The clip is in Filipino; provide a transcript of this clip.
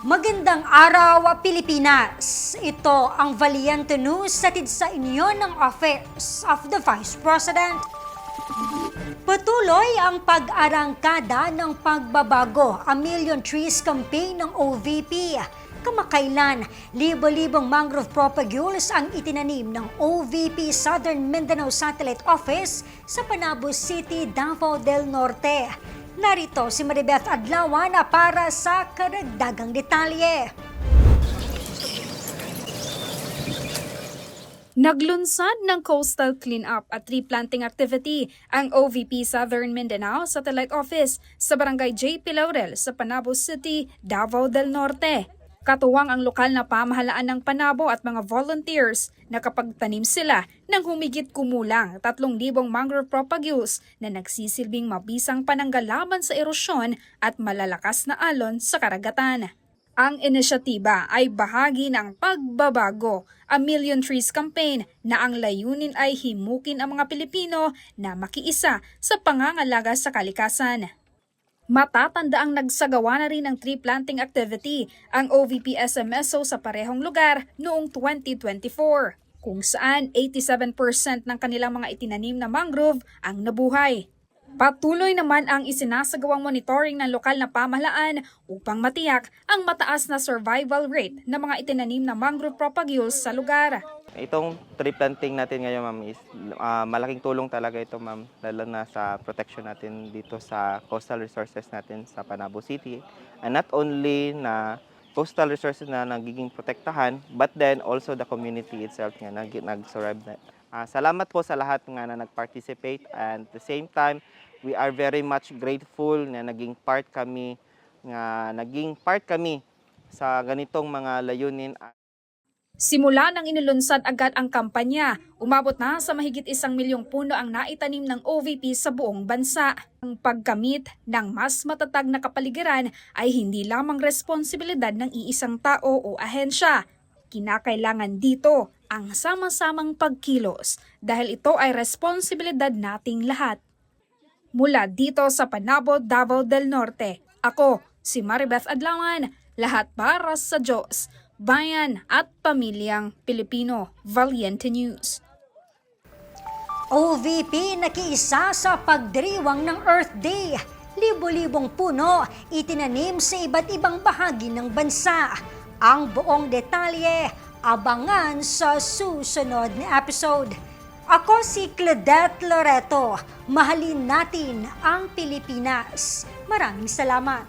Magandang araw, Pilipinas! Ito ang Valiente News hatid sa inyo ng Office of the Vice President. Patuloy ang pag-arangkada ng pagbabago, A Million Trees Campaign ng OVP. Kamakailan, libo-libong mangrove propagules ang itinanim ng OVP Southern Mindanao Satellite Office sa Panabo City, Davao del Norte. Narito si Maribeth Adlawan para sa karagdagang detalye. Naglunsad ng coastal cleanup at tree planting activity ang OVP Southern Mindanao Satellite Office sa Barangay J. Laurel sa Panabo City, Davao del Norte. Katuwang ang lokal na pamahalaan ng Panabo at mga volunteers na kapagtanim sila ng humigit kumulang 3,000 mangrove propagules na nagsisilbing mabisang pananggal laban sa erosyon at malalakas na alon sa karagatan. Ang inisyatiba ay bahagi ng pagbabago, A Million Trees Campaign na ang layunin ay himukin ang mga Pilipino na makiisa sa pangangalaga sa kalikasan. Matatanda ang nagsagawa na rin ng tree planting activity ang OVP SMSO sa parehong lugar noong 2024, kung saan 87% ng kanilang mga itinanim na mangrove ang nabuhay. Patuloy naman ang isinasagawang monitoring ng lokal na pamahalaan upang matiyak ang mataas na survival rate ng mga itinanim na mangrove propagules sa lugar. Itong tree planting natin ngayon, ma'am, is malaking tulong talaga ito, ma'am, lalo na sa protection natin dito sa coastal resources natin sa Panabo City. And not only na coastal resources na nagiging protektahan, but then also the community itself nga nag-survive na. Salamat po sa lahat nga na nag-participate, and at the same time, we are very much grateful na naging part kami sa ganitong mga layunin. Simula nang inilunsad agad ang kampanya, umabot na sa mahigit 1,000,000 puno ang naitanim ng OVP sa buong bansa. Ang pagkamit ng mas matatag na kapaligiran ay hindi lamang responsibilidad ng iisang tao o ahensya. Kinakailangan dito ang sama-samang pagkilos dahil ito ay responsibilidad nating lahat. Mula dito sa Panabo, Davao del Norte, ako si Maribeth Adlawan, lahat para sa Diyos, bayan at pamilyang Pilipino. Valiente News. OVP nakiisa sa pagdiriwang ng Earth Day. Libo-libong puno itinanim sa iba't ibang bahagi ng bansa. Ang buong detalye, abangan sa susunod na episode. Ako si Claudette Loreto. Mahalin natin ang Pilipinas. Maraming salamat.